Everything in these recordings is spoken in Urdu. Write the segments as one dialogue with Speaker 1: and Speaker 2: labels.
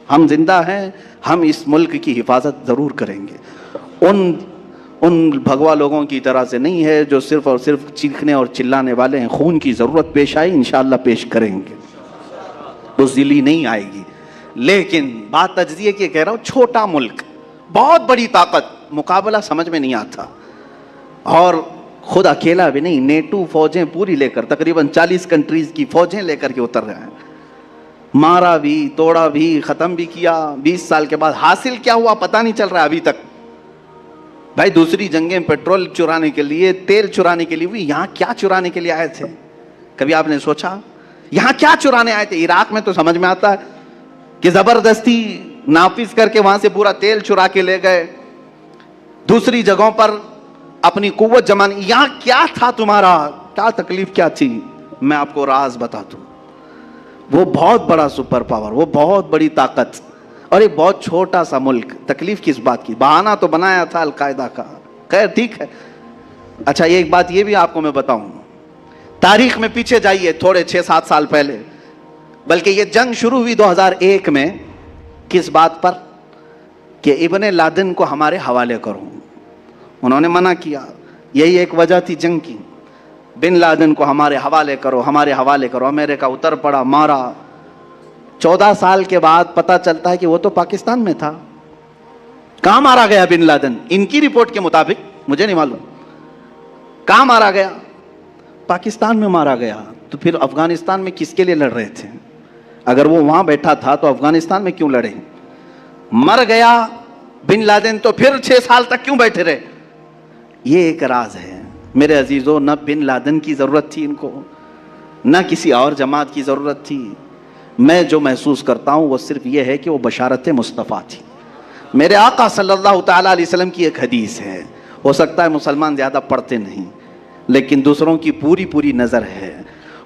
Speaker 1: ہم زندہ ہیں, ہم اس ملک کی حفاظت ضرور کریں گے. ان بھگوا لوگوں کی طرح سے نہیں ہے جو صرف اور صرف چیخنے اور چلانے والے ہیں. خون کی ضرورت پیش آئی, انشاءاللہ پیش کریں گے, بزدلی نہیں آئے گی. لیکن بات تجزیے کی کہہ رہا ہوں, چھوٹا ملک, بہت بڑی طاقت, مقابلہ سمجھ میں نہیں آتا. اور خود اکیلا بھی نہیں, نیٹو فوجیں پوری لے کر, تقریباً 40 کنٹریز کی فوجیں لے کر کے اتر رہے ہیں. مارا بھی, توڑا بھی, ختم بھی کیا. 20 سال کے بعد حاصل کیا ہوا پتہ نہیں چل رہا ابھی تک. بھائی دوسری جنگیں پیٹرول چرانے کے لیے, تیل چرانے کے لیے ہوئی, یہاں کیا چرانے کے لیے آئے تھے؟ کبھی آپ نے سوچا یہاں کیا چرانے آئے تھے؟ عراق میں تو سمجھ میں آتا ہے کہ زبردستی نافذ کر کے وہاں سے پورا تیل چرا کے لے گئے. دوسری جگہوں پر اپنی قوت جمانی. یہاں کیا تھا تمہارا, کیا تکلیف کیا تھی؟ میں آپ کو راز بتا دوں, وہ بہت بڑا سپر پاور, وہ بہت بڑی طاقت, اور ایک بہت چھوٹا سا ملک. تکلیف کس بات کی؟ بہانہ تو بنایا تھا القاعدہ کا. خیر ٹھیک ہے. اچھا ایک بات یہ بھی آپ کو میں بتاؤں, تاریخ میں پیچھے جائیے تھوڑے 6-7 سال پہلے, بلکہ یہ جنگ شروع ہوئی 2001 میں. کس بات پر؟ کہ ابن لادن کو ہمارے حوالے کرو. انہوں نے منع کیا, یہی ایک وجہ تھی جنگ کی. بن لادن کو ہمارے حوالے کرو, ہمارے حوالے کرو. امریکہ اتر پڑا, مارا. 14 سال کے بعد پتہ چلتا ہے کہ وہ تو پاکستان میں تھا. کہاں مارا گیا بن لادن؟ ان کی رپورٹ کے مطابق, مجھے نہیں معلوم کہاں مارا گیا. پاکستان میں مارا گیا. تو پھر افغانستان میں کس کے لیے لڑ رہے تھے؟ اگر وہ وہاں بیٹھا تھا تو افغانستان میں کیوں لڑے؟ مر گیا بن لادن تو پھر 6 سال تک کیوں بیٹھے رہے؟ یہ ایک راز ہے میرے عزیزو. نہ بن لادن کی ضرورت تھی ان کو, نہ کسی اور جماعت کی ضرورت تھی. میں جو محسوس کرتا ہوں وہ صرف یہ ہے کہ وہ بشارت مصطفیٰ تھی. میرے آقا صلی اللہ تعالیٰ علیہ وسلم کی ایک حدیث ہے, ہو سکتا ہے مسلمان زیادہ پڑھتے نہیں لیکن دوسروں کی پوری نظر ہے.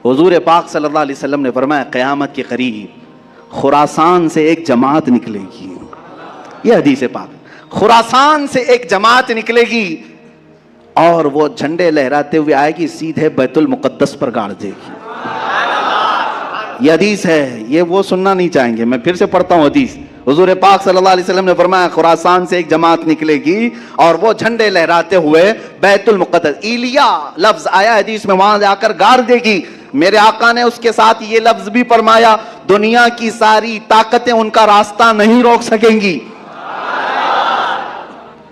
Speaker 1: حضور پاک صلی اللہ علیہ وسلم نے فرمایا قیامت کے قریب خراسان سے ایک جماعت نکلے گی. یہ حدیث پاک. خراسان سے ایک جماعت نکلے گی اور وہ جھنڈے لہراتے ہوئے آئے گی, سیدھے بیت المقدس پر گاڑ دے گی. یہ حدیث ہے, یہ وہ سننا نہیں چاہیں گے. میں پھر سے پڑھتا ہوں حدیث. حضور پاک صلی اللہ علیہ وسلم نے فرمایا خراسان سے ایک جماعت نکلے گی اور وہ جھنڈے لہراتے ہوئے بیت المقدس, ایلیا لفظ آیا حدیث میں, وہاں جا کر گاڑ دے گی. میرے آقا نے اس کے ساتھ یہ لفظ بھی فرمایا دنیا کی ساری طاقتیں ان کا راستہ نہیں روک سکیں گی.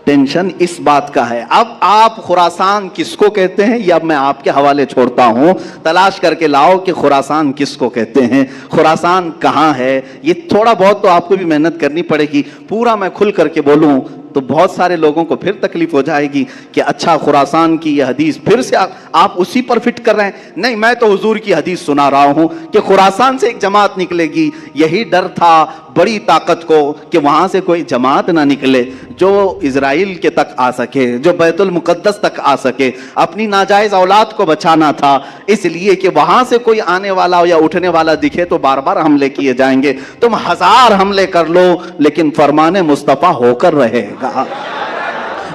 Speaker 1: ٹینشن اس بات کا ہے. اب آپ خراسان کس کو کہتے ہیں یہ اب میں آپ کے حوالے چھوڑتا ہوں, تلاش کر کے لاؤ کہ خراسان کس کو کہتے ہیں, خراسان کہاں ہے. یہ تھوڑا بہت تو آپ کو بھی محنت کرنی پڑے گی. پورا میں کھل کر کے بولوں تو بہت سارے لوگوں کو پھر تکلیف ہو جائے گی کہ اچھا خراسان کی یہ حدیث پھر سے آپ اسی پر فٹ کر رہے ہیں. نہیں, میں تو حضور کی حدیث سنا رہا ہوں کہ خراسان سے ایک جماعت نکلے گی. یہی ڈر تھا بڑی طاقت کو کہ وہاں سے کوئی جماعت نہ نکلے جو اسرائیل کے تک آ سکے, جو بیت المقدس تک آ سکے. اپنی ناجائز اولاد کو بچانا تھا, اس لیے کہ وہاں سے کوئی آنے والا یا اٹھنے والا دکھے تو بار بار حملے کیے جائیں گے. تم 1000 حملے کر لو لیکن فرمان مصطفیٰ ہو کر رہے گا.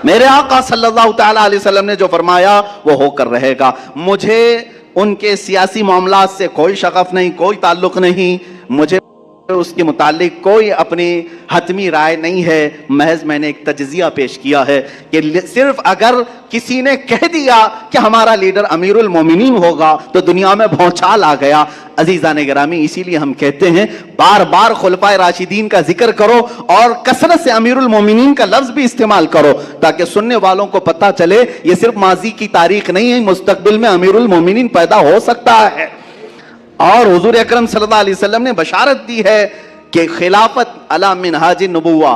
Speaker 1: میرے آقا صلی اللہ تعالیٰ علیہ وسلم نے جو فرمایا وہ ہو کر رہے گا. مجھے ان کے سیاسی معاملات سے کوئی شغف نہیں, کوئی تعلق نہیں. مجھے اس کے متعلق کوئی اپنی حتمی رائے نہیں ہے. محض میں نے ایک تجزیہ پیش کیا ہے کہ صرف اگر کسی نے کہہ دیا کہ ہمارا لیڈر امیر المومنین ہوگا تو دنیا میں بھونچال آ گیا. عزیزان گرامی, اسی لیے ہم کہتے ہیں بار بار خلفائے راشدین کا ذکر کرو اور کثرت سے امیر المومنین کا لفظ بھی استعمال کرو تاکہ سننے والوں کو پتہ چلے یہ صرف ماضی کی تاریخ نہیں ہے, مستقبل میں امیر المومنین پیدا ہو سکتا ہے. اور حضور اکرم صلی اللہ علیہ وسلم نے بشارت دی ہے کہ خلافت علی منہاج النبوہ.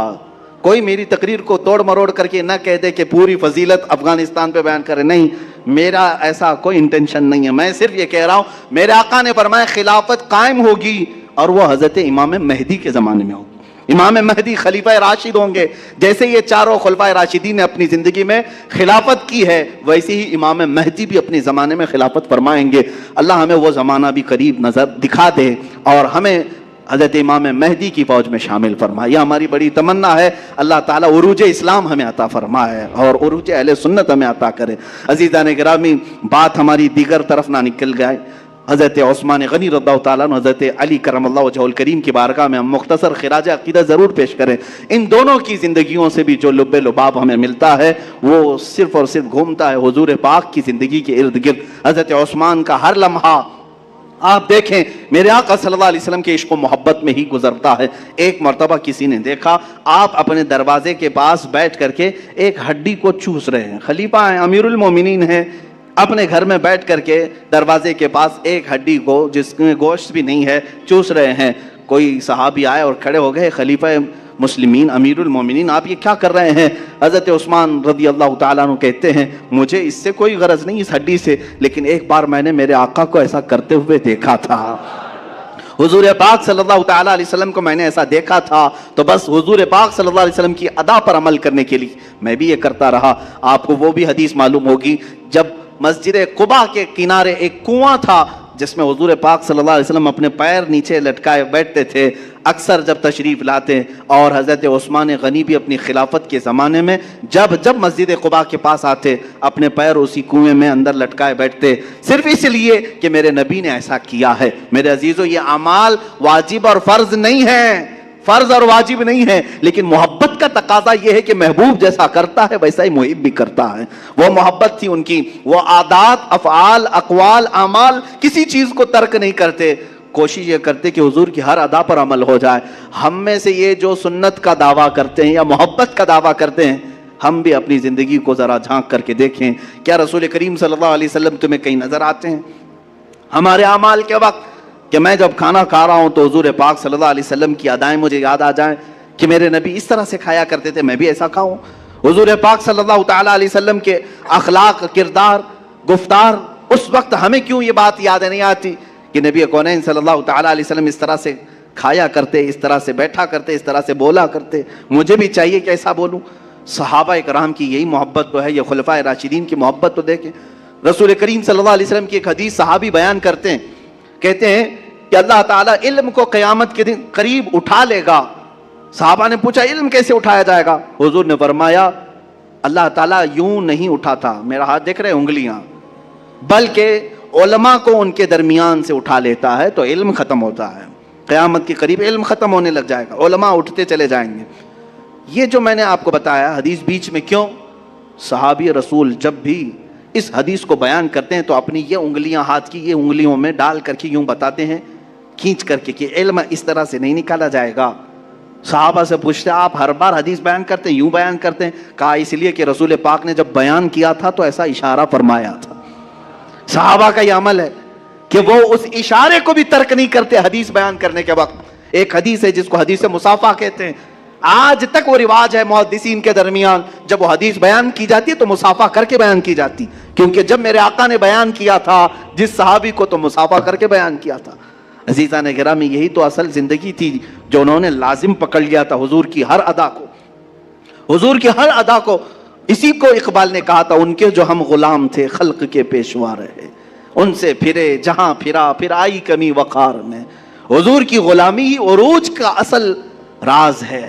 Speaker 1: کوئی میری تقریر کو توڑ مروڑ کر کے نہ کہہ دے کہ پوری فضیلت افغانستان پہ بیان کرے. نہیں, میرا ایسا کوئی انٹینشن نہیں ہے. میں صرف یہ کہہ رہا ہوں میرے آقا نے فرمایا خلافت قائم ہوگی اور وہ حضرت امام مہدی کے زمانے میں ہوگی. امام مہدی خلیفہ راشد ہوں گے. جیسے یہ چاروں خلفائے راشدین نے اپنی زندگی میں خلافت کی ہے ویسے ہی امام مہدی بھی اپنے زمانے میں خلافت فرمائیں گے. اللہ ہمیں وہ زمانہ بھی قریب نظر دکھا دے اور ہمیں حضرت امام مہدی کی فوج میں شامل فرمائے. یہ ہماری بڑی تمنا ہے. اللہ تعالیٰ عروج اسلام ہمیں عطا فرمائے اور عروج اہل سنت ہمیں عطا کرے. عزیزان گرامی, بات ہماری دیگر طرف نہ نکل جائے. حضرت عثمان غنی رضی اللہ تعالیٰ عنہ، حضرت علی کرم اللہ وجہہ الکریم کی بارگاہ میں ہم مختصر خراج عقیدت ضرور پیش کریں. ان دونوں کی زندگیوں سے بھی جو لب لباب ہمیں ملتا ہے وہ صرف اور صرف گھومتا ہے حضور پاک کی زندگی کے ارد گرد. حضرت عثمان کا ہر لمحہ آپ دیکھیں میرے آقا صلی اللہ علیہ وسلم کے عشق و محبت میں ہی گزرتا ہے. ایک مرتبہ کسی نے دیکھا آپ اپنے دروازے کے پاس بیٹھ کر کے ایک ہڈی کو چوس رہے ہیں. خلیفہ ہیں، امیر المومنین ہیں، اپنے گھر میں بیٹھ کر کے دروازے کے پاس ایک ہڈی کو جس میں گوشت بھی نہیں ہے چوس رہے ہیں. کوئی صحابی آئے اور کھڑے ہو گئے، خلیفہ مسلمین امیر المومنین آپ یہ کیا کر رہے ہیں؟ حضرت عثمان رضی اللہ تعالیٰ عنہ کہتے ہیں مجھے اس سے کوئی غرض نہیں اس ہڈی سے، لیکن ایک بار میں نے میرے آقا کو ایسا کرتے ہوئے دیکھا تھا، حضور پاک صلی اللہ تعالیٰ علیہ وسلم کو میں نے ایسا دیکھا تھا، تو بس حضور پاک صلی اللہ علیہ وسلم کی ادا پر عمل کرنے کے لیے میں بھی یہ کرتا رہا. آپ کو وہ بھی حدیث معلوم ہوگی جب مسجد قباء کے کنارے ایک کنواں تھا جس میں حضور پاک صلی اللہ علیہ وسلم اپنے پیر نیچے لٹکائے بیٹھتے تھے اکثر جب تشریف لاتے، اور حضرت عثمان غنی بھی اپنی خلافت کے زمانے میں جب مسجد قباء کے پاس آتے اپنے پیر اسی کنویں میں اندر لٹکائے بیٹھتے، صرف اس لیے کہ میرے نبی نے ایسا کیا ہے. میرے عزیزو یہ اعمال واجب اور فرض نہیں ہیں، فرض اور واجب نہیں ہے، لیکن محبت کا تقاضا یہ ہے کہ محبوب جیسا کرتا ہے ویسا ہی محب بھی کرتا ہے. وہ محبت تھی ان کی، وہ عادات، افعال، اقوال، اعمال کسی چیز کو ترک نہیں کرتے، کوشش یہ کرتے کہ حضور کی ہر ادا پر عمل ہو جائے. ہم میں سے یہ جو سنت کا دعویٰ کرتے ہیں یا محبت کا دعویٰ کرتے ہیں، ہم بھی اپنی زندگی کو ذرا جھانک کر کے دیکھیں. کیا رسول کریم صلی اللہ علیہ وسلم تمہیں کہیں نظر آتے ہیں ہمارے اعمال کے وقت کہ میں جب کھانا کھا رہا ہوں تو حضور پاک صلی اللہ علیہ وسلم کی ادائیں مجھے یاد آ جائیں کہ میرے نبی اس طرح سے کھایا کرتے تھے، میں بھی ایسا کھاؤں؟ حضور پاک صلی اللہ تعالیٰ علیہ وسلم کے اخلاق، کردار، گفتار، اس وقت ہمیں کیوں یہ بات یاد نہیں آتی کہ نبی کونین صلی اللہ تعالیٰ علیہ وسلم اس طرح سے کھایا کرتے، اس طرح سے بیٹھا کرتے، اس طرح سے بولا کرتے، مجھے بھی چاہیے کہ ایسا بولوں. صحابہ کرام کی یہی محبت تو ہے، یہ خلفائے راشدین کی محبت تو دیکھیں. رسول کریم صلی اللہ علیہ وسلم کی ایک حدیث صحابی بیان کرتے ہیں، کہتے ہیں کہ اللہ تعالیٰ علم کو قیامت کے دن قریب اٹھا لے گا. صحابہ نے پوچھا علم کیسے اٹھایا جائے گا؟ حضور نے فرمایا اللہ تعالیٰ یوں نہیں اٹھاتا، میرا ہاتھ دیکھ رہے انگلیاں، بلکہ علماء کو ان کے درمیان سے اٹھا لیتا ہے تو علم ختم ہوتا ہے. قیامت کے قریب علم ختم ہونے لگ جائے گا، علماء اٹھتے چلے جائیں گے. یہ جو میں نے آپ کو بتایا حدیث بیچ میں کیوں؟ صحابی رسول جب بھی اس حدیث کو بیان کرتے ہیں تو اپنی یہ انگلیاں ہاتھ کی یہ انگلیوں میں ڈال کر کے یوں بتاتے ہیں کھینچ کر کے کہ علم اس طرح سے نہیں نکالا جائے گا. صحابہ سے پوچھتے آپ ہر بار حدیث بیان کرتے ہیں، یوں بیان کرتے ہیں؟ کہا اس لیے کہ رسول پاک نے جب بیان کیا تھا تو ایسا اشارہ فرمایا تھا. صحابہ کا یہ عمل ہے کہ وہ اس اشارے کو بھی ترک نہیں کرتے حدیث بیان کرنے کے وقت. ایک حدیث ہے جس کو حدیث مصافحہ کہتے ہیں، آج تک وہ رواج ہے محدثین کے درمیان، جب وہ حدیث بیان کی جاتی ہے تو مصافحہ کر کے بیان کی جاتی، کیونکہ جب میرے آقا نے بیان کیا تھا جس صحابی کو تو مصافحہ کر کے بیان کیا تھا. عزیزان گرامی یہی تو اصل زندگی تھی جو انہوں نے لازم پکڑ لیا تھا حضور کی ہر ادا کو، حضور کی ہر ادا کو. اسی کو اقبال نے کہا تھا ان کے جو ہم غلام تھے خلق کے پیشوا رہے، ان سے پھرے جہاں پھرا پھر آئی کمی وقار میں. حضور کی غلامی عروج کا اصل راز ہے.